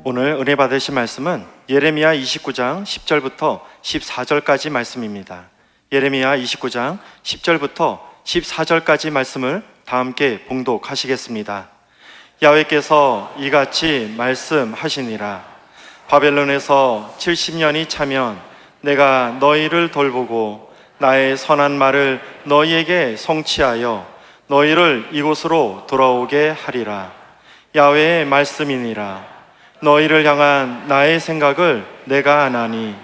오늘 은혜 받으실 말씀은 예레미야 29장 10절부터 14절까지 말씀입니다. 예레미야 29장 10절부터 14절까지 말씀을 다 함께 봉독하시겠습니다. 야훼께서 이같이 말씀하시니라. 바벨론에서 70년이 차면 내가 너희를 돌보고 나의 선한 말을 너희에게 성취하여 너희를 이곳으로 돌아오게 하리라. 야훼의 말씀이니라. 너희를 향한 나의 생각을 내가 아나니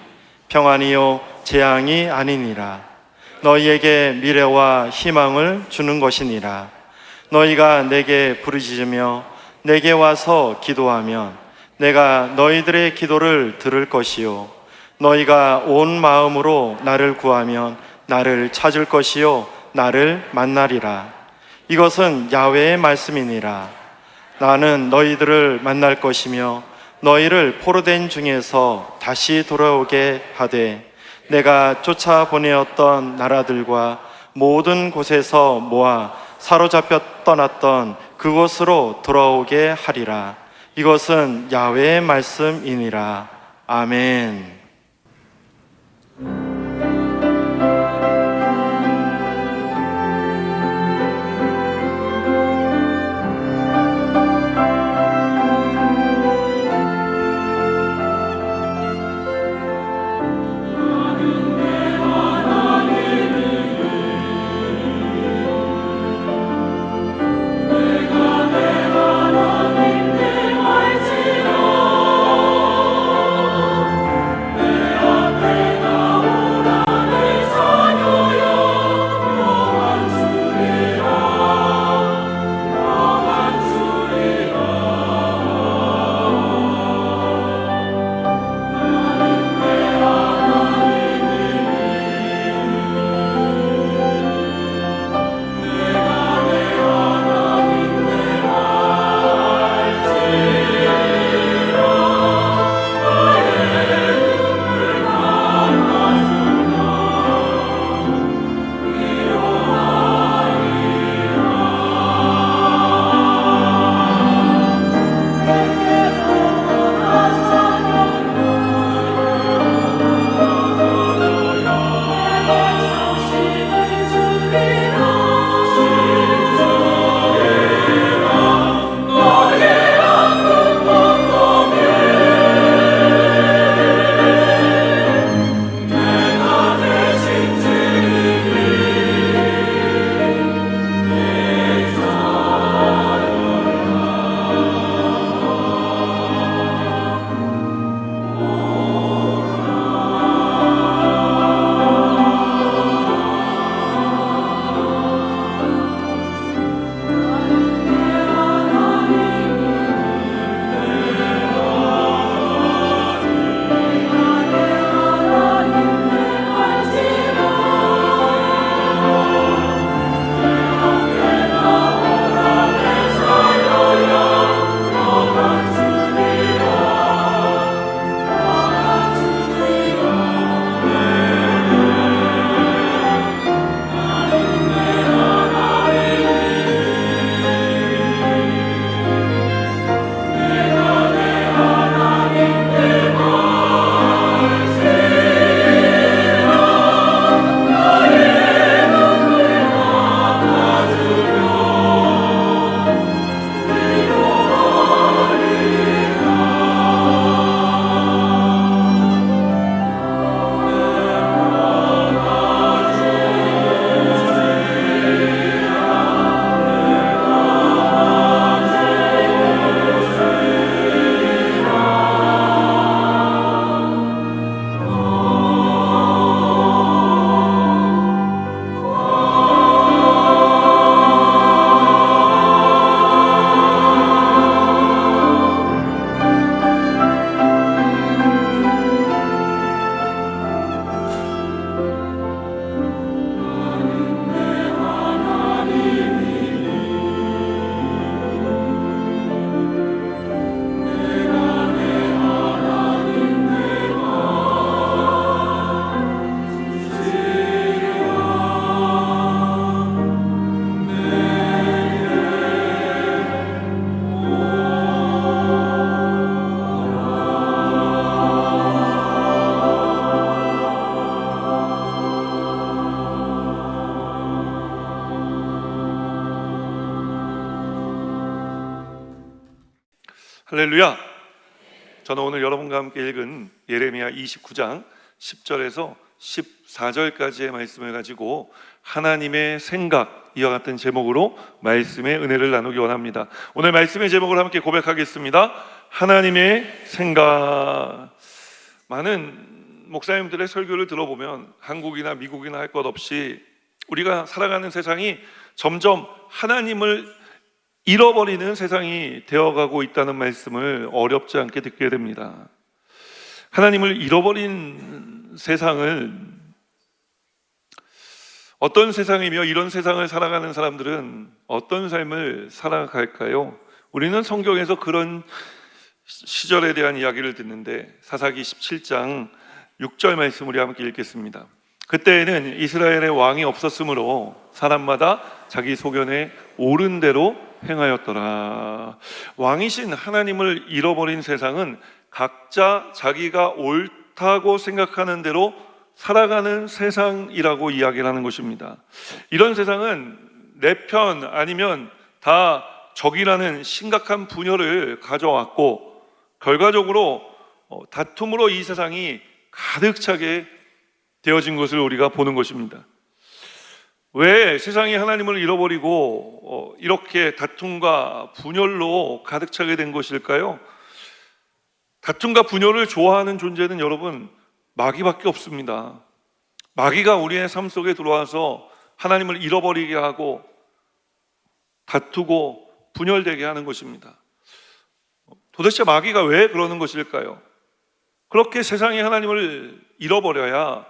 평안이요 재앙이 아니니라. 너희에게 미래와 희망을 주는 것이니라. 너희가 내게 부르짖으며 내게 와서 기도하면 내가 너희들의 기도를 들을 것이요 너희가 온 마음으로 나를 구하면 나를 찾을 것이요 나를 만나리라. 이것은 야훼의 말씀이니라. 나는 너희들을 만날 것이며 너희를 포로된 중에서 다시 돌아오게 하되 내가 쫓아보내었던 나라들과 모든 곳에서 모아 사로잡혀 떠났던 그곳으로 돌아오게 하리라. 이것은 야훼의 말씀이니라. 아멘. 할렐루야! 저는 오늘 여러분과 함께 읽은 예레미야 29장 10절에서 14절까지의 말씀을 가지고 하나님의 생각, 이와 같은 제목으로 말씀의 은혜를 나누기 원합니다. 오늘 말씀의 제목을 함께 고백하겠습니다. 하나님의 생각. 많은 목사님들의 설교를 들어보면 한국이나 미국이나 할 것 없이 우리가 살아가는 세상이 점점 하나님을 잃어버리는 세상이 되어가고 있다는 말씀을 어렵지 않게 듣게 됩니다. 하나님을 잃어버린 세상을, 어떤 세상이며 이런 세상을 살아가는 사람들은 어떤 삶을 살아갈까요? 우리는 성경에서 그런 시절에 대한 이야기를 듣는데 사사기 17장 6절 말씀 우리 함께 읽겠습니다. 그때에는 이스라엘의 왕이 없었으므로 사람마다 자기 소견에 옳은 대로 행하였더라. 왕이신 하나님을 잃어버린 세상은 각자 자기가 옳다고 생각하는 대로 살아가는 세상이라고 이야기를 하는 것입니다. 이런 세상은 내 편 아니면 다 적이라는 심각한 분열을 가져왔고, 결과적으로 다툼으로 이 세상이 가득 차게 되어진 것을 우리가 보는 것입니다. 왜 세상이 하나님을 잃어버리고 이렇게 다툼과 분열로 가득 차게 된 것일까요? 다툼과 분열을 좋아하는 존재는 여러분, 마귀밖에 없습니다. 마귀가 우리의 삶 속에 들어와서 하나님을 잃어버리게 하고 다투고 분열되게 하는 것입니다. 도대체 마귀가 왜 그러는 것일까요? 그렇게 세상이 하나님을 잃어버려야,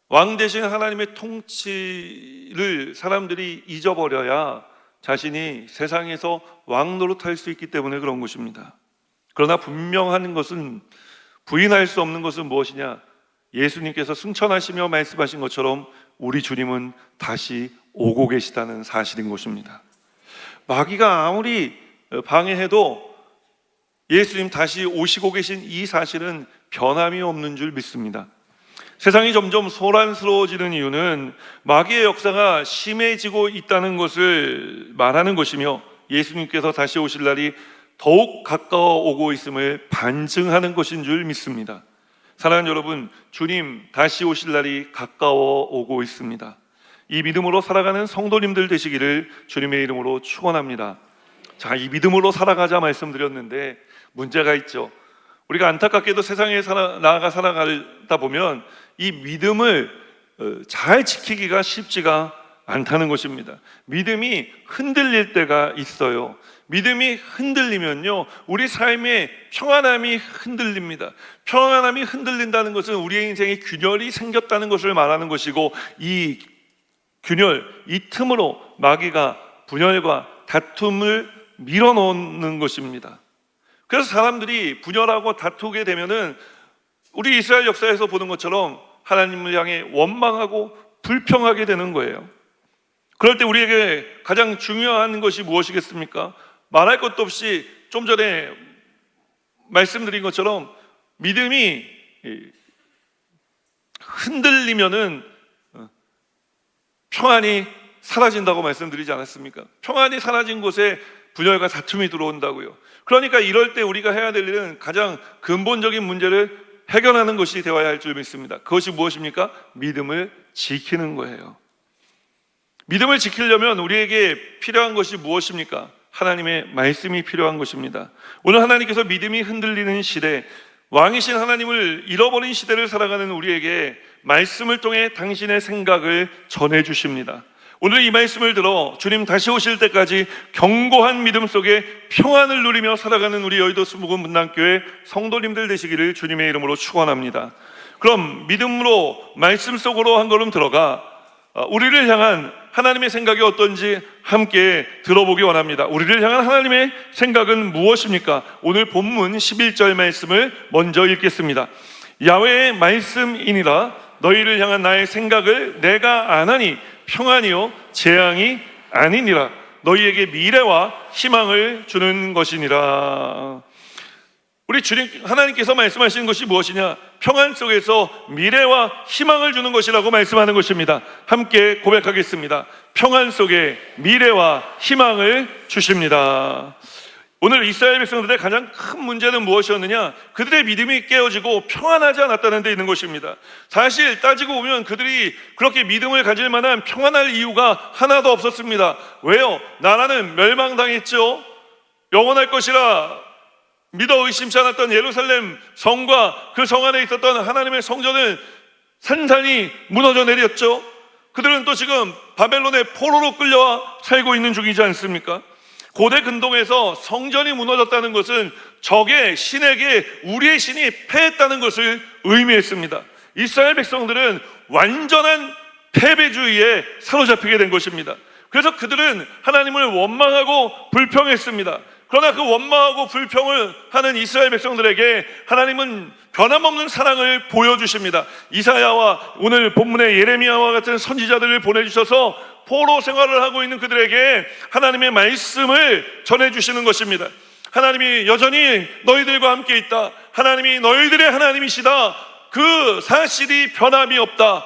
왕 대신 하나님의 통치를 사람들이 잊어버려야 자신이 세상에서 왕 노릇할 수 있기 때문에 그런 것입니다. 그러나 분명한 것은, 부인할 수 없는 것은 무엇이냐? 예수님께서 승천하시며 말씀하신 것처럼 우리 주님은 다시 오고 계시다는 사실인 것입니다. 마귀가 아무리 방해해도 예수님 다시 오시고 계신 이 사실은 변함이 없는 줄 믿습니다. 세상이 점점 소란스러워지는 이유는 마귀의 역사가 심해지고 있다는 것을 말하는 것이며, 예수님께서 다시 오실 날이 더욱 가까워 오고 있음을 반증하는 것인 줄 믿습니다. 사랑하는 여러분, 주님 다시 오실 날이 가까워 오고 있습니다. 이 믿음으로 살아가는 성도님들 되시기를 주님의 이름으로 축원합니다. 자, 이 믿음으로 살아가자 말씀드렸는데 문제가 있죠. 우리가 안타깝게도 세상에 나아가 살아가다 보면 이 믿음을 잘 지키기가 쉽지가 않다는 것입니다. 믿음이 흔들릴 때가 있어요. 믿음이 흔들리면요, 우리 삶의 평안함이 흔들립니다. 평안함이 흔들린다는 것은 우리의 인생에 균열이 생겼다는 것을 말하는 것이고, 이 균열, 이 틈으로 마귀가 분열과 다툼을 밀어넣는 것입니다. 그래서 사람들이 분열하고 다투게 되면은 우리 이스라엘 역사에서 보는 것처럼 하나님을 향해 원망하고 불평하게 되는 거예요. 그럴 때 우리에게 가장 중요한 것이 무엇이겠습니까? 말할 것도 없이 좀 전에 말씀드린 것처럼 믿음이 흔들리면은 평안이 사라진다고 말씀드리지 않았습니까? 평안이 사라진 곳에 분열과 다툼이 들어온다고요. 그러니까 이럴 때 우리가 해야 될 일은 가장 근본적인 문제를 해결하는 것이 되어야 할 줄 믿습니다. 그것이 무엇입니까? 믿음을 지키는 거예요. 믿음을 지키려면 우리에게 필요한 것이 무엇입니까? 하나님의 말씀이 필요한 것입니다. 오늘 하나님께서 믿음이 흔들리는 시대, 왕이신 하나님을 잃어버린 시대를 살아가는 우리에게 말씀을 통해 당신의 생각을 전해주십니다. 오늘 이 말씀을 들어 주님 다시 오실 때까지 견고한 믿음 속에 평안을 누리며 살아가는 우리 여의도 수목원 문단교회 성도님들 되시기를 주님의 이름으로 축원합니다. 그럼 믿음으로 말씀 속으로 한 걸음 들어가 우리를 향한 하나님의 생각이 어떤지 함께 들어보기 원합니다. 우리를 향한 하나님의 생각은 무엇입니까? 오늘 본문 11절 말씀을 먼저 읽겠습니다. 야훼의 말씀이니라. 너희를 향한 나의 생각을 내가 아나니 평안이요 재앙이 아니니라. 너희에게 미래와 희망을 주는 것이니라. 우리 주님 하나님께서 말씀하시는 것이 무엇이냐? 평안 속에서 미래와 희망을 주는 것이라고 말씀하는 것입니다. 함께 고백하겠습니다. 평안 속에 미래와 희망을 주십니다. 오늘 이스라엘 백성들의 가장 큰 문제는 무엇이었느냐? 그들의 믿음이 깨어지고 평안하지 않았다는 데 있는 것입니다. 사실 따지고 보면 그들이 그렇게 믿음을 가질 만한 평안할 이유가 하나도 없었습니다. 왜요? 나라는 멸망당했죠. 영원할 것이라 믿어 의심치 않았던 예루살렘 성과 그 성 안에 있었던 하나님의 성전은 산산이 무너져 내렸죠. 그들은 또 지금 바벨론의 포로로 끌려와 살고 있는 중이지 않습니까? 고대 근동에서 성전이 무너졌다는 것은 적의 신에게 우리의 신이 패했다는 것을 의미했습니다. 이스라엘 백성들은 완전한 패배주의에 사로잡히게 된 것입니다. 그래서 그들은 하나님을 원망하고 불평했습니다. 그러나 그 원망하고 불평을 하는 이스라엘 백성들에게 하나님은 변함없는 사랑을 보여주십니다. 이사야와 오늘 본문의 예레미야와 같은 선지자들을 보내주셔서 포로 생활을 하고 있는 그들에게 하나님의 말씀을 전해주시는 것입니다. 하나님이 여전히 너희들과 함께 있다. 하나님이 너희들의 하나님이시다. 그 사실이 변함이 없다.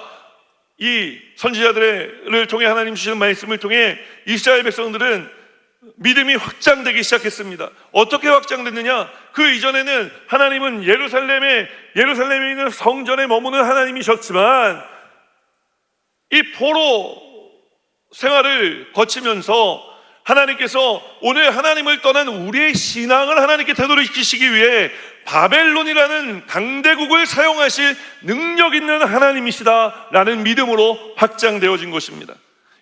이 선지자들을 통해 하나님 주시는 말씀을 통해 이스라엘 백성들은 믿음이 확장되기 시작했습니다. 어떻게 확장됐느냐? 그 이전에는 하나님은 예루살렘에 있는 성전에 머무는 하나님이셨지만 이 포로 생활을 거치면서 하나님께서 오늘 하나님을 떠난 우리의 신앙을 하나님께 되돌이키시기 위해 바벨론이라는 강대국을 사용하실 능력 있는 하나님이시다라는 믿음으로 확장되어진 것입니다.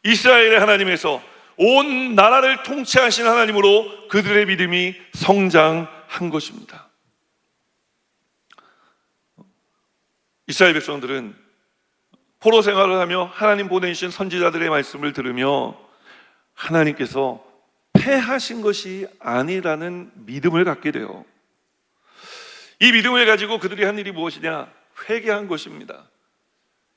이스라엘의 하나님에서 온 나라를 통치하신 하나님으로 그들의 믿음이 성장한 것입니다. 이스라엘 백성들은 포로 생활을 하며 하나님 보내주신 선지자들의 말씀을 들으며 하나님께서 패하신 것이 아니라는 믿음을 갖게 돼요. 이 믿음을 가지고 그들이 한 일이 무엇이냐? 회개한 것입니다.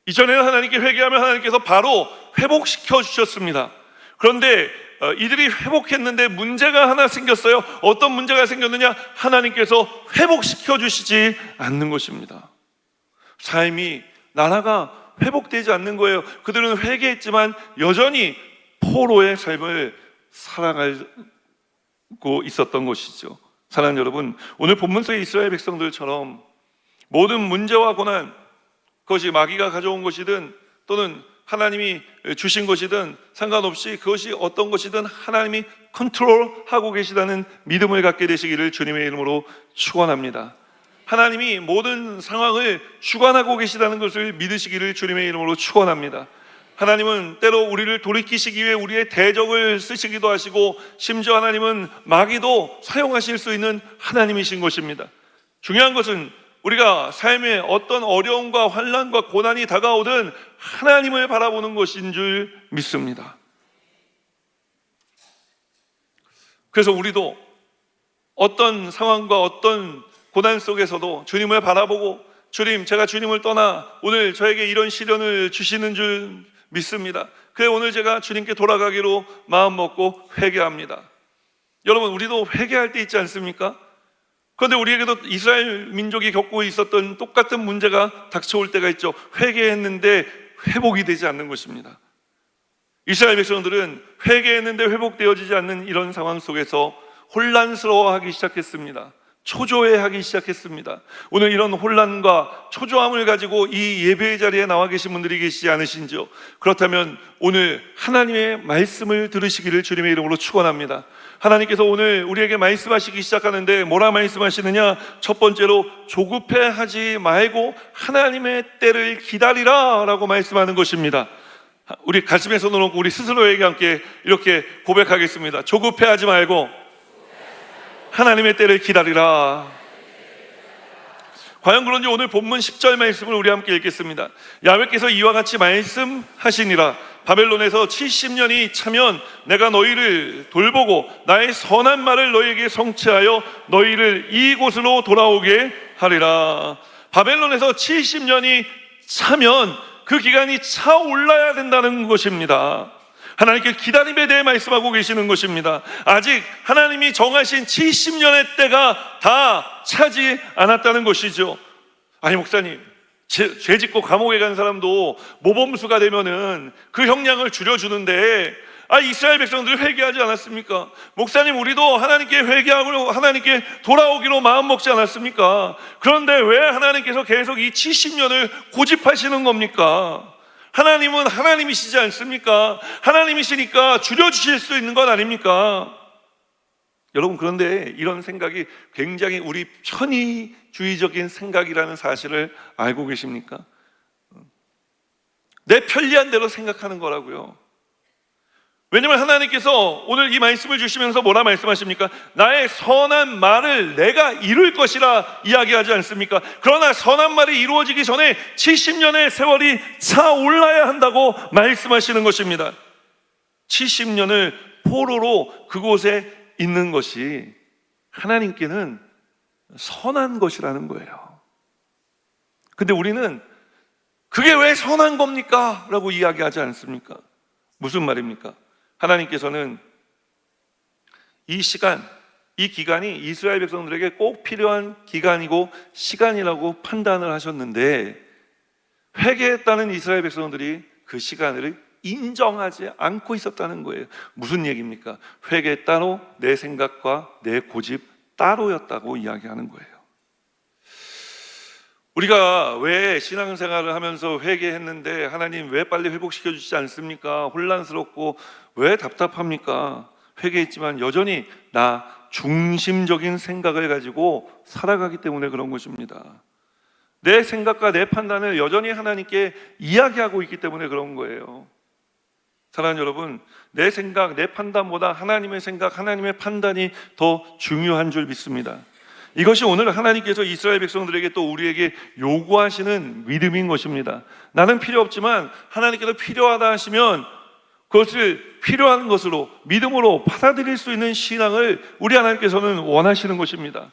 이전에는 하나님께 회개하면 하나님께서 바로 회복시켜 주셨습니다. 그런데 이들이 회복했는데 문제가 하나 생겼어요. 어떤 문제가 생겼느냐? 하나님께서 회복시켜 주시지 않는 것입니다. 삶이, 나라가 회복되지 않는 거예요. 그들은 회개했지만 여전히 포로의 삶을 살아가고 있었던 것이죠. 사랑하는 여러분, 오늘 본문 속의 이스라엘 백성들처럼 모든 문제와 고난, 그것이 마귀가 가져온 것이든 또는 하나님이 주신 것이든 상관없이 그것이 어떤 것이든 하나님이 컨트롤하고 계시다는 믿음을 갖게 되시기를 주님의 이름으로 축원합니다. 하나님이 모든 상황을 주관하고 계시다는 것을 믿으시기를 주님의 이름으로 축원합니다. 하나님은 때로 우리를 돌이키시기 위해 우리의 대적을 쓰시기도 하시고 심지어 하나님은 마귀도 사용하실 수 있는 하나님이신 것입니다. 중요한 것은 우리가 삶에 어떤 어려움과 환난과 고난이 다가오든 하나님을 바라보는 것인 줄 믿습니다. 그래서 우리도 어떤 상황과 어떤 고난 속에서도 주님을 바라보고 주님, 제가 주님을 떠나 오늘 저에게 이런 시련을 주시는 줄 믿습니다. 그래 오늘 제가 주님께 돌아가기로 마음 먹고 회개합니다. 여러분, 우리도 회개할 때 있지 않습니까? 그런데 우리에게도 이스라엘 민족이 겪고 있었던 똑같은 문제가 닥쳐올 때가 있죠. 회개했는데 회복이 되지 않는 것입니다. 이스라엘 백성들은 회개했는데 회복되어지지 않는 이런 상황 속에서 혼란스러워하기 시작했습니다. 초조해하기 시작했습니다. 오늘 이런 혼란과 초조함을 가지고 이 예배의 자리에 나와 계신 분들이 계시지 않으신지요? 그렇다면 오늘 하나님의 말씀을 들으시기를 주님의 이름으로 축원합니다. 하나님께서 오늘 우리에게 말씀하시기 시작하는데 뭐라 말씀하시느냐? 첫 번째로 조급해하지 말고 하나님의 때를 기다리라 라고 말씀하는 것입니다. 우리 가슴에 손을 얹고 우리 스스로에게 함께 이렇게 고백하겠습니다. 조급해하지 말고 하나님의 때를 기다리라. 과연 그런지 오늘 본문 10절 말씀을 우리 함께 읽겠습니다. 야훼께서 이와 같이 말씀하시니라. 바벨론에서 70년이 차면 내가 너희를 돌보고 나의 선한 말을 너희에게 성취하여 너희를 이곳으로 돌아오게 하리라. 바벨론에서 70년이 차면 그 기간이 차올라야 된다는 것입니다. 하나님께 기다림에 대해 말씀하고 계시는 것입니다. 아직 하나님이 정하신 70년의 때가 다 차지 않았다는 것이죠. 아니 목사님, 죄 짓고 감옥에 간 사람도 모범수가 되면은 그 형량을 줄여주는데 이스라엘 백성들이 회개하지 않았습니까? 목사님, 우리도 하나님께 회개하고 하나님께 돌아오기로 마음먹지 않았습니까? 그런데 왜 하나님께서 계속 이 70년을 고집하시는 겁니까? 하나님은 하나님이시지 않습니까? 하나님이시니까 줄여주실 수 있는 건 아닙니까? 여러분, 그런데 이런 생각이 굉장히 우리 편의주의적인 생각이라는 사실을 알고 계십니까? 내 편리한 대로 생각하는 거라고요. 왜냐하면 하나님께서 오늘 이 말씀을 주시면서 뭐라 말씀하십니까? 나의 선한 말을 내가 이룰 것이라 이야기하지 않습니까? 그러나 선한 말이 이루어지기 전에 70년의 세월이 차올라야 한다고 말씀하시는 것입니다. 70년을 포로로 그곳에 있는 것이 하나님께는 선한 것이라는 거예요. 근데 우리는 그게 왜 선한 겁니까? 라고 이야기하지 않습니까? 무슨 말입니까? 하나님께서는 이 시간, 이 기간이 이스라엘 백성들에게 꼭 필요한 기간이고 시간이라고 판단을 하셨는데, 회개했다는 이스라엘 백성들이 그 시간을 인정하지 않고 있었다는 거예요. 무슨 얘기입니까? 회개 따로, 내 생각과 내 고집 따로였다고 이야기하는 거예요. 우리가 왜 신앙생활을 하면서 회개했는데 하나님 왜 빨리 회복시켜 주시지 않습니까? 혼란스럽고 왜 답답합니까? 회개했지만 여전히 나 중심적인 생각을 가지고 살아가기 때문에 그런 것입니다. 내 생각과 내 판단을 여전히 하나님께 이야기하고 있기 때문에 그런 거예요. 사랑하는 여러분, 내 생각, 내 판단보다 하나님의 생각, 하나님의 판단이 더 중요한 줄 믿습니다. 이것이 오늘 하나님께서 이스라엘 백성들에게 또 우리에게 요구하시는 믿음인 것입니다. 나는 필요 없지만 하나님께서 필요하다 하시면 그것을 필요한 것으로 믿음으로 받아들일 수 있는 신앙을 우리 하나님께서는 원하시는 것입니다.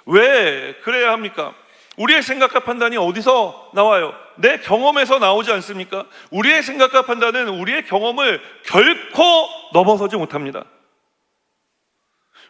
왜 그래야 합니까? 우리의 생각과 판단이 어디서 나와요? 내 경험에서 나오지 않습니까? 우리의 생각과 판단은 우리의 경험을 결코 넘어서지 못합니다.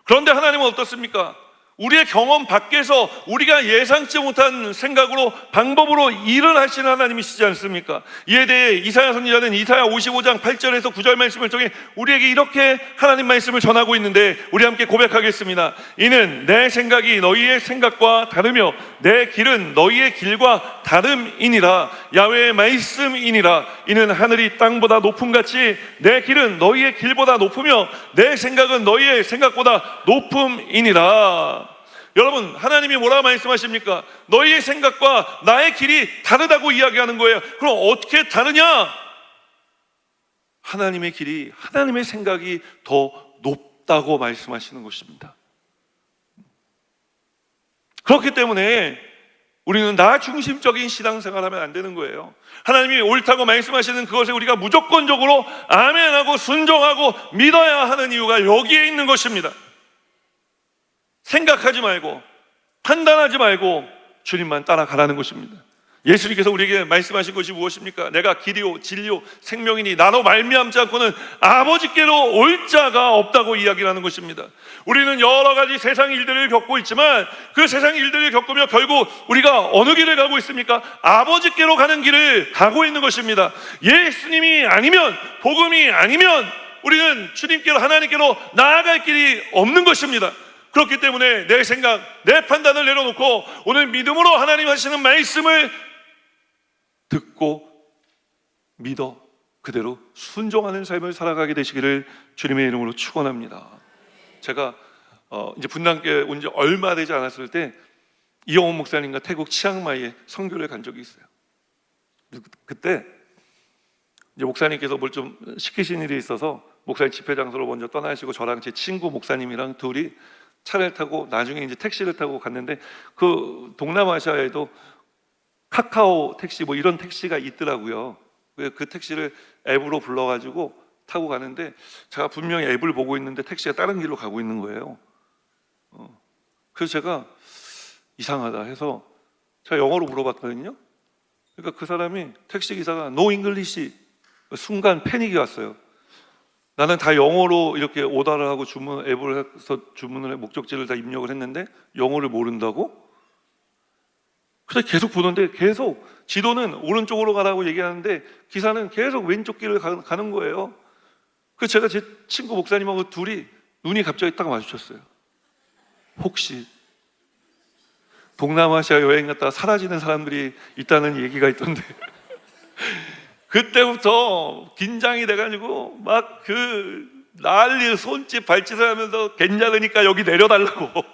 그런데 하나님은 어떻습니까? 우리의 경험 밖에서 우리가 예상치 못한 생각으로, 방법으로 일을 하시는 하나님이시지 않습니까? 이에 대해 이사야 선지자는 이사야 55장 8절에서 9절 말씀을 통해 우리에게 이렇게 하나님 말씀을 전하고 있는데, 우리 함께 고백하겠습니다. 이는 내 생각이 너희의 생각과 다르며 내 길은 너희의 길과 다름이니라. 야훼의 말씀이니라. 이는 하늘이 땅보다 높음같이 내 길은 너희의 길보다 높으며 내 생각은 너희의 생각보다 높음이니라. 여러분, 하나님이 뭐라고 말씀하십니까? 너희의 생각과 나의 길이 다르다고 이야기하는 거예요. 그럼 어떻게 다르냐? 하나님의 길이, 하나님의 생각이 더 높다고 말씀하시는 것입니다. 그렇기 때문에 우리는 나 중심적인 신앙생활을 하면 안 되는 거예요. 하나님이 옳다고 말씀하시는 그것에 우리가 무조건적으로 아멘하고 순종하고 믿어야 하는 이유가 여기에 있는 것입니다. 생각하지 말고 판단하지 말고 주님만 따라가라는 것입니다. 예수님께서 우리에게 말씀하신 것이 무엇입니까? 내가 길이요 진리요 생명이니 나로 말미암지 않고는 아버지께로 올 자가 없다고 이야기하는 것입니다. 우리는 여러 가지 세상 일들을 겪고 있지만 그 세상 일들을 겪으며 결국 우리가 어느 길을 가고 있습니까? 아버지께로 가는 길을 가고 있는 것입니다. 예수님이 아니면, 복음이 아니면 우리는 주님께로, 하나님께로 나아갈 길이 없는 것입니다. 그렇기 때문에 내 생각, 내 판단을 내려놓고 오늘 믿음으로 하나님 하시는 말씀을 듣고 믿어 그대로 순종하는 삶을 살아가게 되시기를 주님의 이름으로 축원합니다. 제가 이제 분당교회 온 지 얼마 되지 않았을 때 이영호 목사님과 태국 치앙마이에 선교를 간 적이 있어요. 그때 이제 목사님께서 뭘 좀 시키신 일이 있어서 목사님 집회 장소로 먼저 떠나시고 저랑 제 친구 목사님이랑 둘이 차를 타고 나중에 이제 택시를 타고 갔는데, 그 동남아시아에도 카카오 택시 뭐 이런 택시가 있더라고요. 그 택시를 앱으로 불러가지고 타고 가는데 제가 분명히 앱을 보고 있는데 택시가 다른 길로 가고 있는 거예요. 그래서 제가 이상하다 해서 제가 영어로 물어봤거든요. 그러니까 그 사람이, 택시 기사가 No English. 순간 패닉이 왔어요. 나는 다 영어로 이렇게 오더를 하고 앱을 해서 주문을 해, 목적지를 다 입력을 했는데 영어를 모른다고? 그래서 계속 보는데 계속 지도는 오른쪽으로 가라고 얘기하는데 기사는 계속 왼쪽 길을 가는 거예요. 제가 제 친구 목사님하고 둘이 눈이 갑자기 딱 마주쳤어요. 혹시 동남아시아 여행 갔다가 사라지는 사람들이 있다는 얘기가 있던데 그때부터 긴장이 돼가지고 막 난리 손짓 발짓을 하면서 괜찮으니까 여기 내려달라고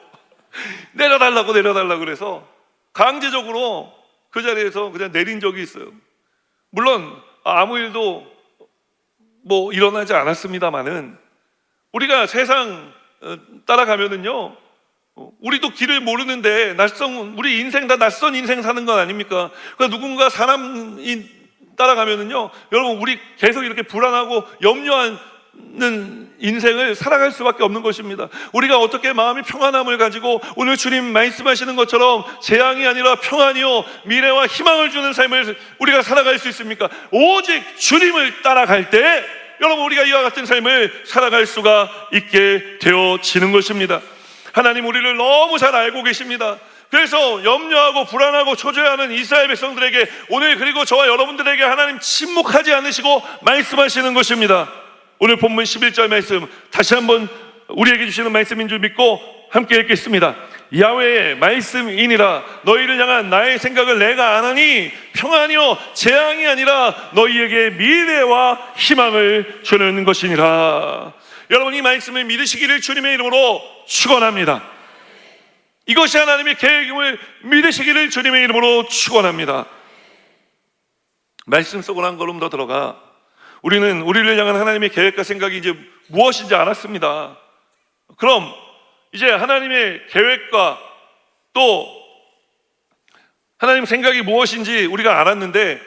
내려달라고 그래서 강제적으로 그 자리에서 그냥 내린 적이 있어요. 물론 아무 일도 일어나지 않았습니다만은 우리가 세상 따라가면은요, 우리도 길을 모르는데 우리 인생 다 낯선 인생 사는 건 아닙니까? 그러니까 누군가 사람이 따라가면은요, 여러분 우리 계속 이렇게 불안하고 염려하는 인생을 살아갈 수밖에 없는 것입니다. 우리가 어떻게 마음이 평안함을 가지고 오늘 주님 말씀하시는 것처럼 재앙이 아니라 평안이요 미래와 희망을 주는 삶을 우리가 살아갈 수 있습니까? 오직 주님을 따라갈 때 여러분 우리가 이와 같은 삶을 살아갈 수가 있게 되어지는 것입니다. 하나님 우리를 너무 잘 알고 계십니다. 그래서 염려하고 불안하고 초조해하는 이스라엘 백성들에게 오늘 그리고 저와 여러분들에게 하나님 침묵하지 않으시고 말씀하시는 것입니다. 오늘 본문 11절 말씀 다시 한번 우리에게 주시는 말씀인 줄 믿고 함께 읽겠습니다. 야훼의 말씀이니라. 너희를 향한 나의 생각을 내가 아나니 평안이요 재앙이 아니라 너희에게 미래와 희망을 주는 것이니라. 여러분 이 말씀을 믿으시기를 주님의 이름으로 축원합니다. 이것이 하나님의 계획임을 믿으시기를 주님의 이름으로 축원합니다. 말씀 속으로 한 걸음 더 들어가 우리는 우리를 향한 하나님의 계획과 생각이 이제 무엇인지 알았습니다. 그럼 이제 하나님의 계획과 또 하나님 생각이 무엇인지 우리가 알았는데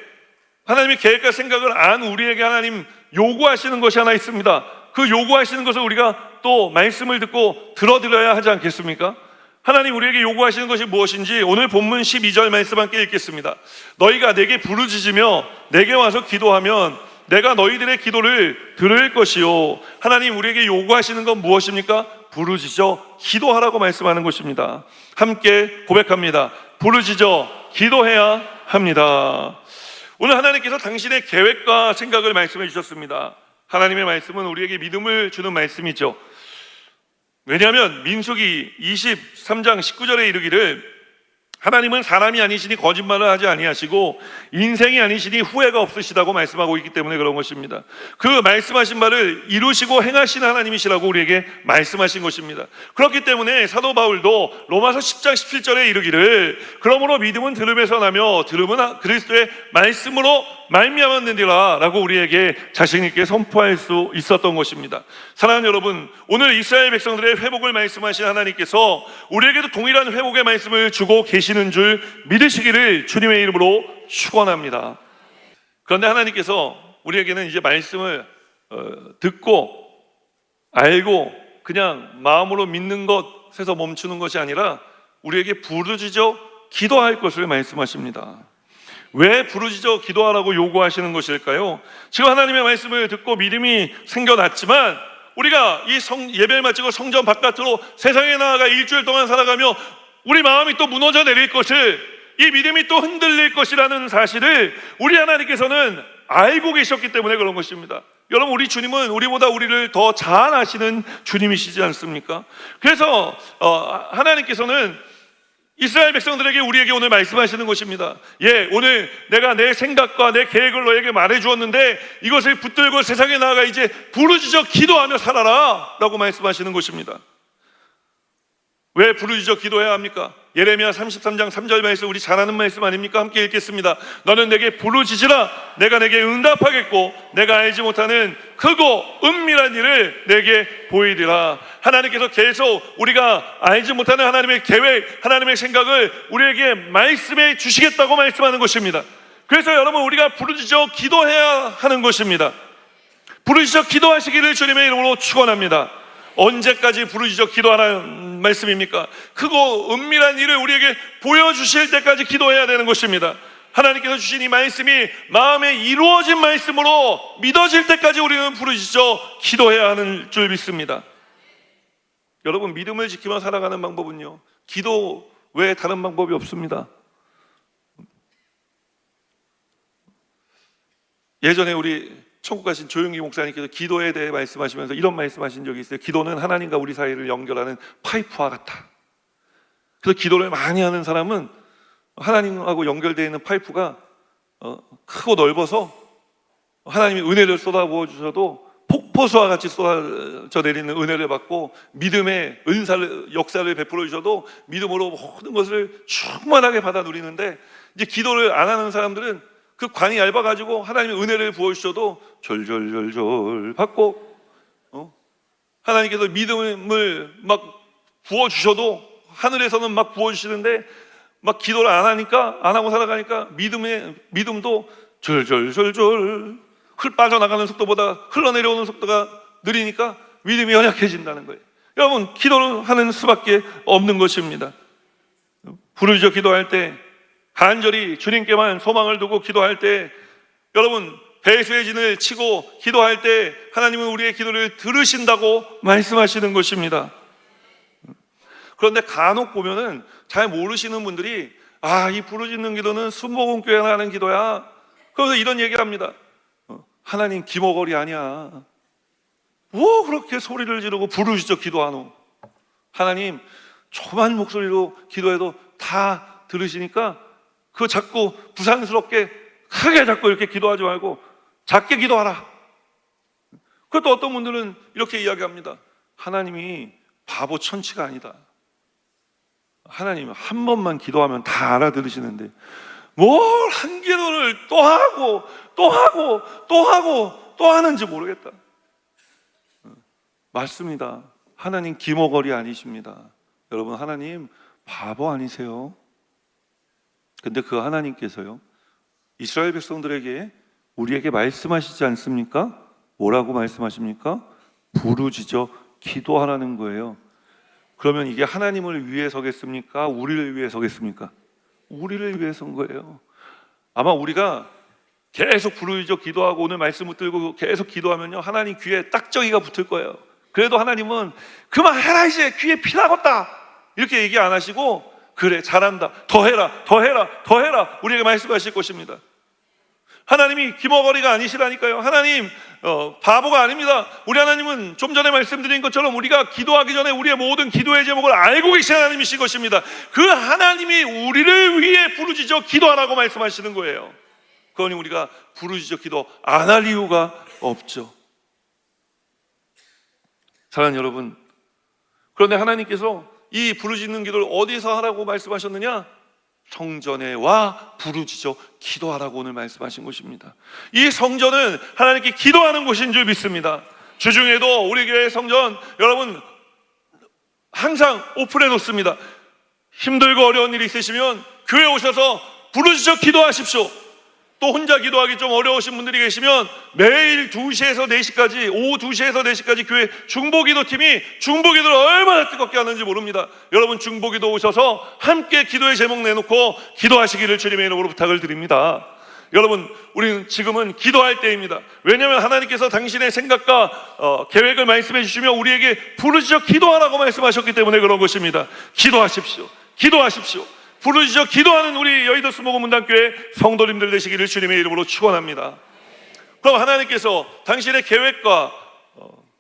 하나님의 계획과 생각을 안 우리에게 하나님 요구하시는 것이 하나 있습니다. 그 요구하시는 것을 우리가 또 말씀을 듣고 들어드려야 하지 않겠습니까? 하나님 우리에게 요구하시는 것이 무엇인지 오늘 본문 12절 말씀 함께 읽겠습니다. 너희가 내게 부르짖으며 내게 와서 기도하면 내가 너희들의 기도를 들을 것이요. 하나님 우리에게 요구하시는 건 무엇입니까? 부르짖어 기도하라고 말씀하는 것입니다. 함께 고백합니다. 부르짖어 기도해야 합니다. 오늘 하나님께서 당신의 계획과 생각을 말씀해 주셨습니다. 하나님의 말씀은 우리에게 믿음을 주는 말씀이죠. 왜냐하면 민수기 23장 19절에 이르기를 하나님은 사람이 아니시니 거짓말을 하지 아니하시고 인생이 아니시니 후회가 없으시다고 말씀하고 있기 때문에 그런 것입니다. 그 말씀하신 바를 이루시고 행하시는 하나님이시라고 우리에게 말씀하신 것입니다. 그렇기 때문에 사도 바울도 로마서 10장 17절에 이르기를 그러므로 믿음은 들음에서 나며 들음은 그리스도의 말씀으로 말미암았느니라 라고 우리에게 자신 있게 선포할 수 있었던 것입니다. 사랑하는 여러분, 오늘 이스라엘 백성들의 회복을 말씀하신 하나님께서 우리에게도 동일한 회복의 말씀을 주고 계시는 줄 믿으시기를 주님의 이름으로 축원합니다. 그런데 하나님께서 우리에게는 이제 말씀을 듣고 알고 그냥 마음으로 믿는 것에서 멈추는 것이 아니라 우리에게 부르짖어 기도할 것을 말씀하십니다. 왜 부르짖어 기도하라고 요구하시는 것일까요? 지금 하나님의 말씀을 듣고 믿음이 생겨났지만 우리가 이 예배를 마치고 성전 바깥으로 세상에 나아가 일주일 동안 살아가며 우리 마음이 또 무너져 내릴 것을, 이 믿음이 또 흔들릴 것이라는 사실을 우리 하나님께서는 알고 계셨기 때문에 그런 것입니다. 여러분 우리 주님은 우리보다 우리를 더 잘 아시는 주님이시지 않습니까? 그래서 하나님께서는 이스라엘 백성들에게 우리에게 오늘 말씀하시는 것입니다. 오늘 내가 내 생각과 내 계획을 너에게 말해 주었는데 이것을 붙들고 세상에 나아가 이제 부르짖어 기도하며 살아라 라고 말씀하시는 것입니다. 왜 부르짖어 기도해야 합니까? 예레미야 33장 3절 말씀 우리 잘 아는 말씀 아닙니까? 함께 읽겠습니다. 너는 내게 부르짖으라 내가 내게 응답하겠고 내가 알지 못하는 크고 은밀한 일을 내게 보이리라. 하나님께서 계속 우리가 알지 못하는 하나님의 계획, 하나님의 생각을 우리에게 말씀해 주시겠다고 말씀하는 것입니다. 그래서 여러분 우리가 부르짖어 기도해야 하는 것입니다. 부르짖어 기도하시기를 주님의 이름으로 축원합니다. 언제까지 부르짖어 기도하라는 말씀입니까? 크고 은밀한 일을 우리에게 보여주실 때까지 기도해야 되는 것입니다. 하나님께서 주신 이 말씀이 마음에 이루어진 말씀으로 믿어질 때까지 우리는 부르짖어 기도해야 하는 줄 믿습니다. 여러분 믿음을 지키며 살아가는 방법은요, 기도 외에 다른 방법이 없습니다. 예전에 우리 천국 가신 조용기 목사님께서 기도에 대해 말씀하시면서 이런 말씀하신 적이 있어요. 기도는 하나님과 우리 사이를 연결하는 파이프와 같다. 그래서 기도를 많이 하는 사람은 하나님하고 연결되어 있는 파이프가 크고 넓어서 하나님이 은혜를 쏟아부어 주셔도 폭포수와 같이 쏟아져 내리는 은혜를 받고 믿음의 은사를 역사를 베풀어 주셔도 믿음으로 모든 것을 충만하게 받아 누리는데, 이제 기도를 안 하는 사람들은 그 관이 얇아가지고 하나님의 은혜를 부어 주셔도 졸졸졸졸 받고, 하나님께서 믿음을 막 부어 주셔도 하늘에서는 막 부어 주시는데 막 기도를 안 하고 살아가니까 믿음도 졸졸졸졸 흘 빠져나가는 속도보다 흘러내려오는 속도가 느리니까 믿음이 연약해진다는 거예요. 여러분, 기도를 하는 수밖에 없는 것입니다. 부르짖어 기도할 때, 간절히 주님께만 소망을 두고 기도할 때, 여러분 배수의 진을 치고 기도할 때 하나님은 우리의 기도를 들으신다고 말씀하시는 것입니다. 그런데 간혹 보면은 잘 모르시는 분들이 이 부르짖는 기도는 순복음교회가 하는 기도야. 그래서 이런 얘기를 합니다. 하나님 기모거리 아니야. 뭐 그렇게 소리를 지르고 부르짖어 기도하노. 하나님 조그만 목소리로 기도해도 다 들으시니까 그거 자꾸 부산스럽게 크게 자꾸 이렇게 기도하지 말고 작게 기도하라. 그것도 어떤 분들은 이렇게 이야기합니다. 하나님이 바보 천치가 아니다. 하나님 한 번만 기도하면 다 알아들으시는데 뭘 한 기도를 또 하고 또 하고 또 하고 또 하는지 모르겠다. 맞습니다. 하나님 기모거리 아니십니다. 여러분, 하나님 바보 아니세요. 근데 그 하나님께서요, 이스라엘 백성들에게 우리에게 말씀하시지 않습니까? 뭐라고 말씀하십니까? 부르짖어 기도하라는 거예요. 그러면 이게 하나님을 위해서겠습니까? 우리를 위해서겠습니까? 우리를 위해서인 거예요. 아마 우리가 계속 부르짖어 기도하고 오늘 말씀 붙들고 계속 기도하면요, 하나님 귀에 딱정이가 붙을 거예요. 그래도 하나님은 그만해라, 이제 귀에 피 나겠다 이렇게 얘기 안 하시고, 그래 잘한다, 더 해라 더 해라 더 해라 우리에게 말씀하실 것입니다. 하나님이 기머거리가 아니시라니까요. 하나님 바보가 아닙니다. 우리 하나님은 좀 전에 말씀드린 것처럼 우리가 기도하기 전에 우리의 모든 기도의 제목을 알고 계신 하나님이신 것입니다. 그 하나님이 우리를 위해 부르짖어 기도하라고 말씀하시는 거예요. 그러니 우리가 부르짖어 기도 안 할 이유가 없죠. 사랑하는 여러분, 그런데 하나님께서 이 부르짖는 기도를 어디서 하라고 말씀하셨느냐? 성전에 와 부르짖어 기도하라고 오늘 말씀하신 것입니다. 이 성전은 하나님께 기도하는 곳인 줄 믿습니다. 주중에도 우리 교회 성전 여러분 항상 오픈해 놓습니다. 힘들고 어려운 일이 있으시면 교회 오셔서 부르짖어 기도하십시오. 또 혼자 기도하기 좀 어려우신 분들이 계시면 매일 2시에서 4시까지, 오후 2시에서 4시까지 교회 중보기도팀이 중보기도를 얼마나 뜨겁게 하는지 모릅니다. 여러분 중보기도 오셔서 함께 기도의 제목 내놓고 기도하시기를 주님의 이름으로 부탁을 드립니다. 여러분, 우리는 지금은 기도할 때입니다. 왜냐하면 하나님께서 당신의 생각과 계획을 말씀해 주시며 우리에게 부르짖어 기도하라고 말씀하셨기 때문에 그런 것입니다. 기도하십시오. 기도하십시오. 부르짖어 기도하는 우리 여의도 수목원문단교회 성도님들 되시기를 주님의 이름으로 축원합니다. 그럼 하나님께서 당신의 계획과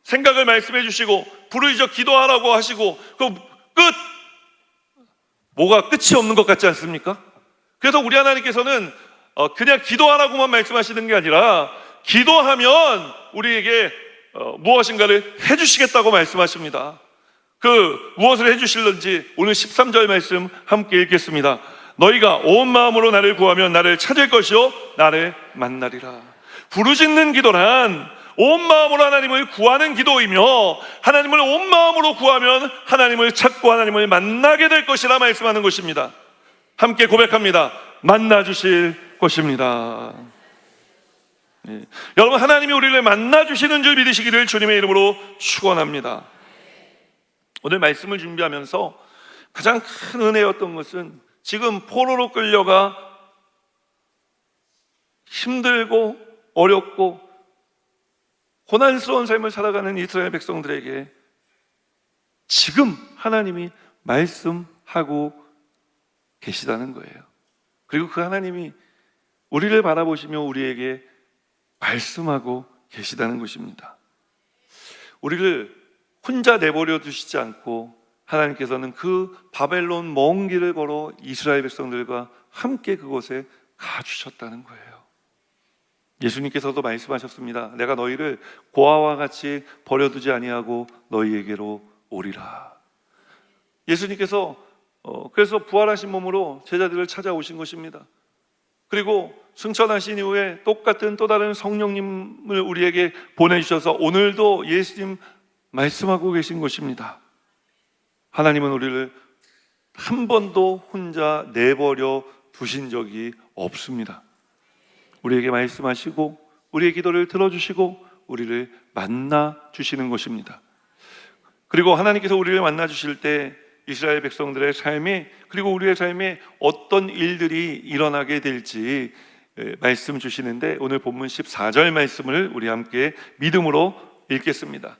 생각을 말씀해 주시고 부르짖어 기도하라고 하시고 그럼 끝! 뭐가 끝이 없는 것 같지 않습니까? 그래서 우리 하나님께서는 그냥 기도하라고만 말씀하시는 게 아니라 기도하면 우리에게 무엇인가를 해주시겠다고 말씀하십니다. 그 무엇을 해주실는지 오늘 13절 말씀 함께 읽겠습니다. 너희가 온 마음으로 나를 구하면 나를 찾을 것이요 나를 만나리라. 부르짖는 기도란 온 마음으로 하나님을 구하는 기도이며 하나님을 온 마음으로 구하면 하나님을 찾고 하나님을 만나게 될 것이라 말씀하는 것입니다. 함께 고백합니다. 만나주실 것입니다. 여러분, 하나님이 우리를 만나주시는 줄 믿으시기를 주님의 이름으로 축원합니다. 오늘 말씀을 준비하면서 가장 큰 은혜였던 것은 지금 포로로 끌려가 힘들고 어렵고 고난스러운 삶을 살아가는 이스라엘 백성들에게 지금 하나님이 말씀하고 계시다는 거예요. 그리고 그 하나님이 우리를 바라보시며 우리에게 말씀하고 계시다는 것입니다. 우리를 혼자 내버려 두시지 않고 하나님께서는 그 바벨론 먼 길을 걸어 이스라엘 백성들과 함께 그곳에 가주셨다는 거예요. 예수님께서도 말씀하셨습니다. 내가 너희를 고아와 같이 버려두지 아니하고 너희에게로 오리라. 예수님께서 그래서 부활하신 몸으로 제자들을 찾아오신 것입니다. 그리고 승천하신 이후에 똑같은 또 다른 성령님을 우리에게 보내주셔서 오늘도 예수님 말씀하고 계신 것입니다. 하나님은 우리를 한 번도 혼자 내버려 두신 적이 없습니다. 우리에게 말씀하시고 우리의 기도를 들어주시고 우리를 만나 주시는 것입니다. 그리고 하나님께서 우리를 만나 주실 때 이스라엘 백성들의 삶에 그리고 우리의 삶에 어떤 일들이 일어나게 될지 말씀 주시는데 오늘 본문 14절 말씀을 우리 함께 믿음으로 읽겠습니다.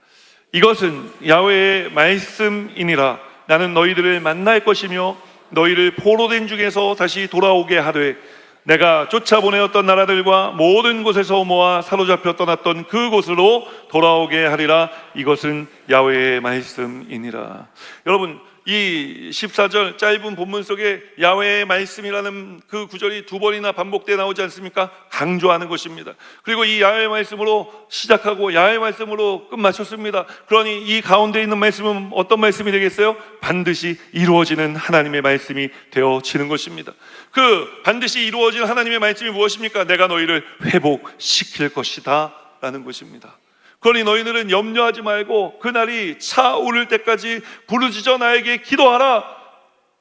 이것은 야훼의 말씀이니라. 나는 너희들을 만날 것이며 너희를 포로된 중에서 다시 돌아오게 하되 내가 쫓아보내었던 나라들과 모든 곳에서 모아 사로잡혀 떠났던 그곳으로 돌아오게 하리라. 이것은 야훼의 말씀이니라. 여러분, 이 14절 짧은 본문 속에 야훼의 말씀이라는 그 구절이 두 번이나 반복되어 나오지 않습니까? 강조하는 것입니다. 그리고 이 야훼의 말씀으로 시작하고 야훼의 말씀으로 끝 마쳤습니다. 그러니 이 가운데 있는 말씀은 어떤 말씀이 되겠어요? 반드시 이루어지는 하나님의 말씀이 되어지는 것입니다. 그 반드시 이루어지는 하나님의 말씀이 무엇입니까? 내가 너희를 회복시킬 것이다 라는 것입니다. 그러니 너희들은 염려하지 말고 그날이 차오를 때까지 부르짖어 나에게 기도하라.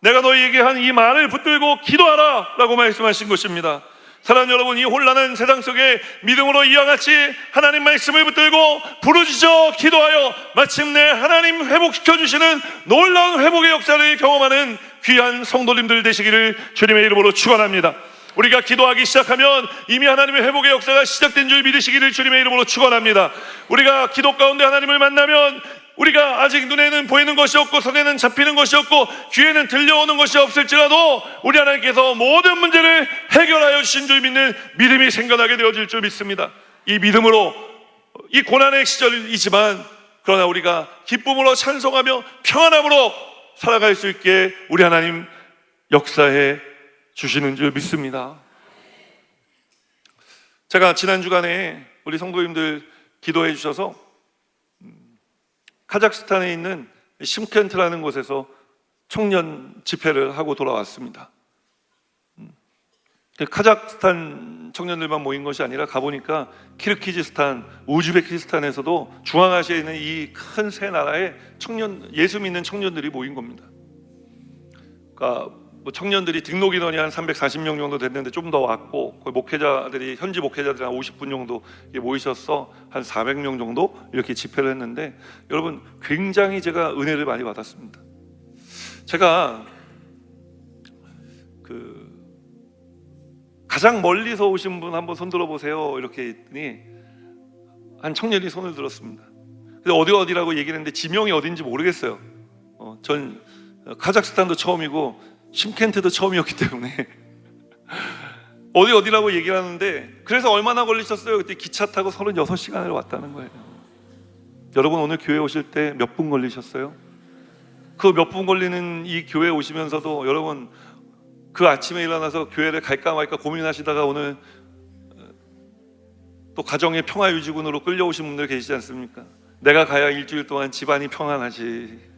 내가 너희에게 한 이 말을 붙들고 기도하라 라고 말씀하신 것입니다. 사랑하는 여러분, 이 혼란한 세상 속에 믿음으로 이와 같이 하나님 말씀을 붙들고 부르짖어 기도하여 마침내 하나님 회복시켜 주시는 놀라운 회복의 역사를 경험하는 귀한 성도님들 되시기를 주님의 이름으로 축원합니다. 우리가 기도하기 시작하면 이미 하나님의 회복의 역사가 시작된 줄 믿으시기를 주님의 이름으로 축원합니다. 우리가 기도 가운데 하나님을 만나면 우리가 아직 눈에는 보이는 것이 없고 손에는 잡히는 것이 없고 귀에는 들려오는 것이 없을지라도 우리 하나님께서 모든 문제를 해결하여 주신 줄 믿는 믿음이 생겨나게 되어질 줄 믿습니다. 이 믿음으로 이 고난의 시절이지만 그러나 우리가 기쁨으로 찬송하며 평안함으로 살아갈 수 있게 우리 하나님 역사해 주시는 줄 믿습니다. 제가 지난 주간에 우리 성도님들 기도해 주셔서 카자흐스탄에 있는 심켄트라는 곳에서 청년 집회를 하고 돌아왔습니다. 카자흐스탄 청년들만 모인 것이 아니라 가보니까 키르기즈스탄, 우즈베키스탄에서도 중앙아시아에 있는 이 큰 세 나라의 예수 믿는 청년들이 모인 겁니다. 그러니까 청년들이 등록인원이 한 340명 정도 됐는데 좀 더 왔고 거의 목회자들이 현지 목회자들이 한 50분 정도 모이셔서 한 400명 정도 이렇게 집회를 했는데 여러분 굉장히 제가 은혜를 많이 받았습니다. 제가 가장 멀리서 오신 분 한번 손 들어보세요 이렇게 했더니 한 청년이 손을 들었습니다. 근데 어디라고 얘기를 했는데 지명이 어딘지 모르겠어요. 전 카자흐스탄도 처음이고 심켄트도 처음이었기 때문에 어디라고 얘기를 하는데 그래서 얼마나 걸리셨어요? 그때 기차 타고 36시간을 왔다는 거예요. 여러분 오늘 교회 오실 때 몇 분 걸리셨어요? 그 몇 분 걸리는 이 교회 오시면서도 여러분 그 아침에 일어나서 교회를 갈까 말까 고민하시다가 오늘 또 가정의 평화유지군으로 끌려오신 분들 계시지 않습니까? 내가 가야 일주일 동안 집안이 평안하지.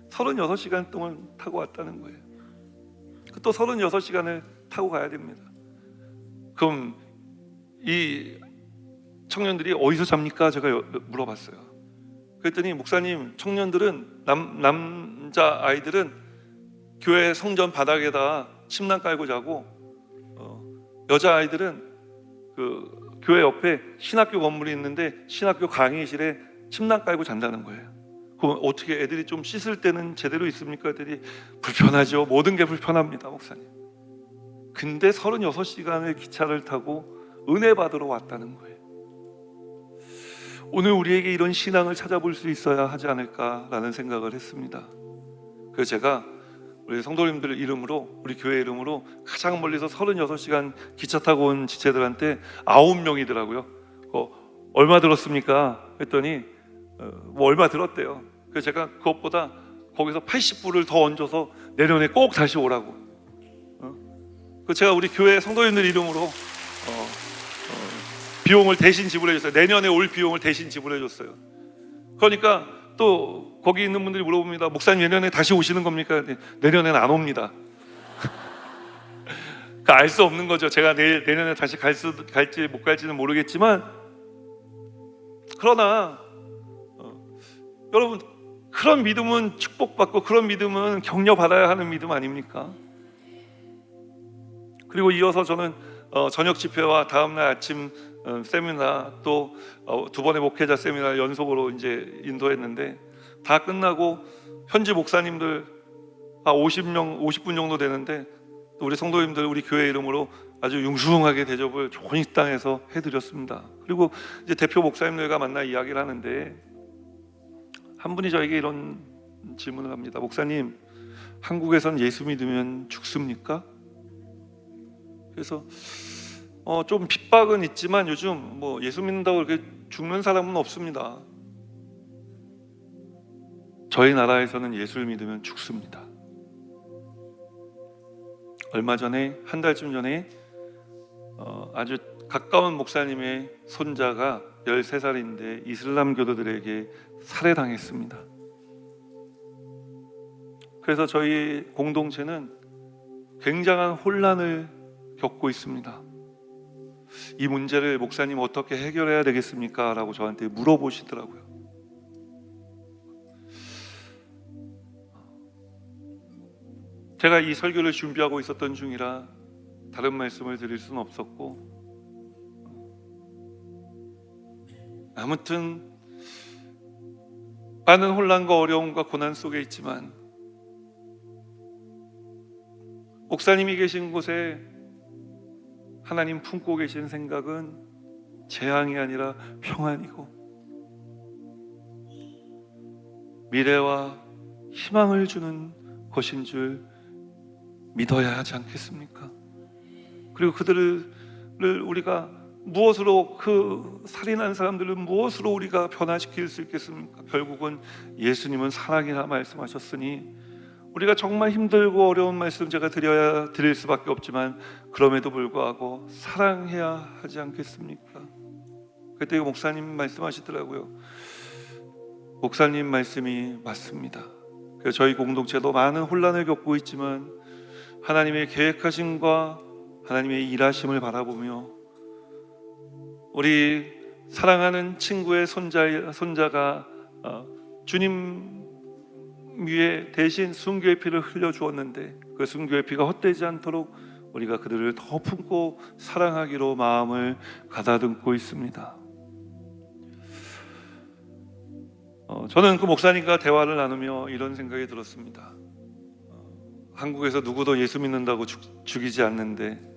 36시간 동안 타고 왔다는 거예요. 또 36시간을 타고 가야 됩니다. 그럼 이 청년들이 어디서 잡니까? 제가 물어봤어요. 그랬더니 목사님, 청년들은 남자 아이들은 교회 성전 바닥에다 침낭 깔고 자고 여자 아이들은 그 교회 옆에 신학교 건물이 있는데 신학교 강의실에 침낭 깔고 잔다는 거예요. 그럼 어떻게 애들이 좀 씻을 때는 제대로 있습니까? 애들이 불편하죠. 모든 게 불편합니다, 목사님. 근데 36시간을 기차를 타고 은혜 받으러 왔다는 거예요. 오늘 우리에게 이런 신앙을 찾아볼 수 있어야 하지 않을까라는 생각을 했습니다. 그래서 제가 우리 성도님들 이름으로 우리 교회 이름으로 가장 멀리서 36시간 기차 타고 온 지체들한테 9명이더라고요. 얼마 들었습니까? 했더니 뭐 얼마 들었대요. 그래서 제가 그것보다 거기서 80불을 더 얹어서 내년에 꼭 다시 오라고. 그 제가 우리 교회 성도님들 이름으로 비용을 대신 지불해 줬어요. 내년에 올 비용을 대신 지불해 줬어요. 그러니까 또 거기 있는 분들이 물어봅니다. 목사님 내년에 다시 오시는 겁니까? 내년에는 안 옵니다. 알 수 없는 거죠. 제가 내년에 다시 갈지 못 갈지는 모르겠지만, 그러나 여러분, 그런 믿음은 축복받고 그런 믿음은 격려받아야 하는 믿음 아닙니까? 그리고 이어서 저는 저녁 집회와 다음날 아침 세미나, 또 두 번의 목회자 세미나 연속으로 이제 인도했는데, 다 끝나고 현지 목사님들 50분 정도 되는데, 또 우리 성도님들 우리 교회 이름으로 아주 융숭하게 대접을 좋은 식당에서 해드렸습니다. 그리고 이제 대표 목사님들과 만나 이야기를 하는데, 한 분이 저에게 이런 질문을 합니다. 목사님, 한국에선 예수 믿으면 죽습니까? 그래서 좀 핍박은 있지만 요즘 뭐 예수 믿는다고 그렇게 죽는 사람은 없습니다. 저희 나라에서는 예수를 믿으면 죽습니다. 얼마 전에, 한 달쯤 전에 아주 가까운 목사님의 손자가 13살인데 이슬람 교도들에게 살해당했습니다. 그래서 저희 공동체는 굉장한 혼란을 겪고 있습니다. 이 문제를 목사님 어떻게 해결해야 되겠습니까? 라고 저한테 물어보시더라고요. 제가 이 설교를 준비하고 있었던 중이라 다른 말씀을 드릴 수는 없었고, 아무튼 많은 혼란과 어려움과 고난 속에 있지만 목사님이 계신 곳에 하나님 품고 계신 생각은 재앙이 아니라 평안이고 미래와 희망을 주는 것인 줄 믿어야 하지 않겠습니까? 그리고 그들을 우리가 무엇으로, 그 살인한 사람들을 무엇으로 우리가 변화시킬 수 있겠습니까? 결국은 예수님은 사랑이라 말씀하셨으니 우리가 정말 힘들고 어려운 말씀 제가 드릴 수밖에 없지만, 그럼에도 불구하고 사랑해야 하지 않겠습니까? 그때 목사님 말씀하시더라고요. 목사님 말씀이 맞습니다. 그래서 저희 공동체도 많은 혼란을 겪고 있지만 하나님의 계획하심과 하나님의 일하심을 바라보며 우리 사랑하는 친구의 손자가 주님 위에 대신 순교의 피를 흘려주었는데, 그 순교의 피가 헛되지 않도록 우리가 그들을 더 품고 사랑하기로 마음을 가다듬고 있습니다. 저는 그 목사님과 대화를 나누며 이런 생각이 들었습니다. 한국에서 누구도 예수 믿는다고 죽이지 않는데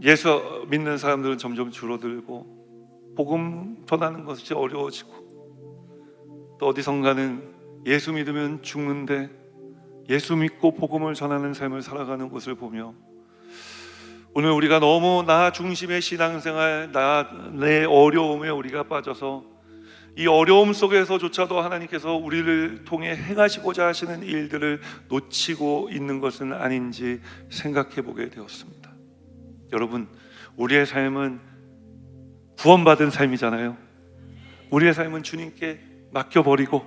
예수 믿는 사람들은 점점 줄어들고 복음 전하는 것이 어려워지고, 또 어디선가는 예수 믿으면 죽는데 예수 믿고 복음을 전하는 삶을 살아가는 것을 보며, 오늘 우리가 너무 나 중심의 신앙생활, 내 어려움에 우리가 빠져서 이 어려움 속에서조차도 하나님께서 우리를 통해 행하시고자 하시는 일들을 놓치고 있는 것은 아닌지 생각해 보게 되었습니다. 여러분, 우리의 삶은 구원받은 삶이잖아요. 우리의 삶은 주님께 맡겨버리고,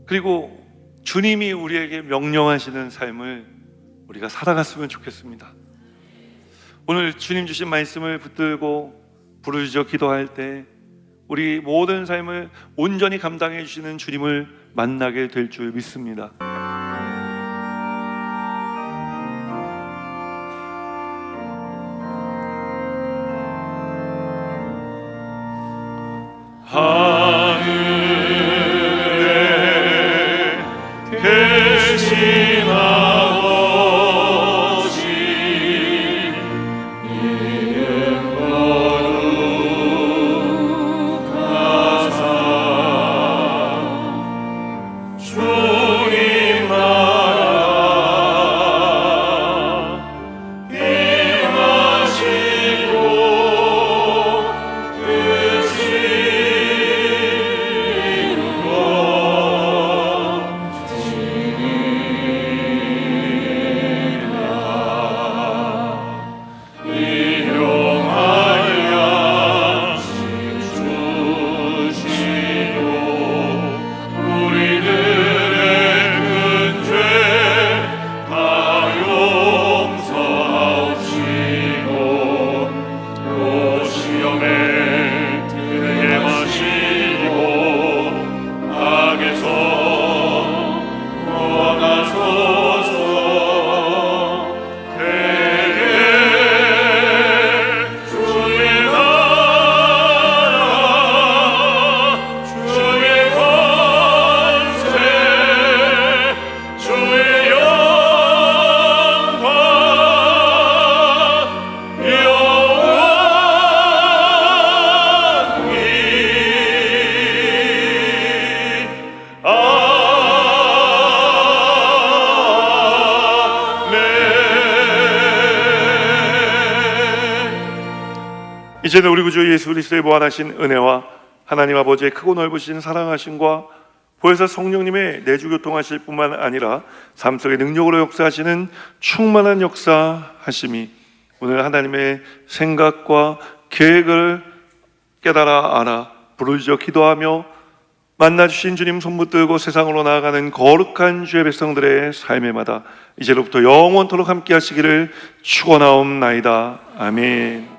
그리고 주님이 우리에게 명령하시는 삶을 우리가 살아갔으면 좋겠습니다. 오늘 주님 주신 말씀을 붙들고 부르짖어 기도할 때 우리 모든 삶을 온전히 감당해 주시는 주님을 만나게 될 줄 믿습니다. 하늘에 계신 아버지, 이름 거룩하사 주님 나라 이제는 우리 구주 예수 그리스도의 무한하신 은혜와 하나님 아버지의 크고 넓으신 사랑하심과 보혜사 성령님의 내주교통하실 뿐만 아니라 삶 속의 능력으로 역사하시는 충만한 역사하심이 오늘 하나님의 생각과 계획을 깨달아 알아 부르짖어 기도하며 만나주신 주님 손 붙들고 세상으로 나아가는 거룩한 주의 백성들의 삶에마다 이제로부터 영원토록 함께 하시기를 축원하옵나이다. 아멘.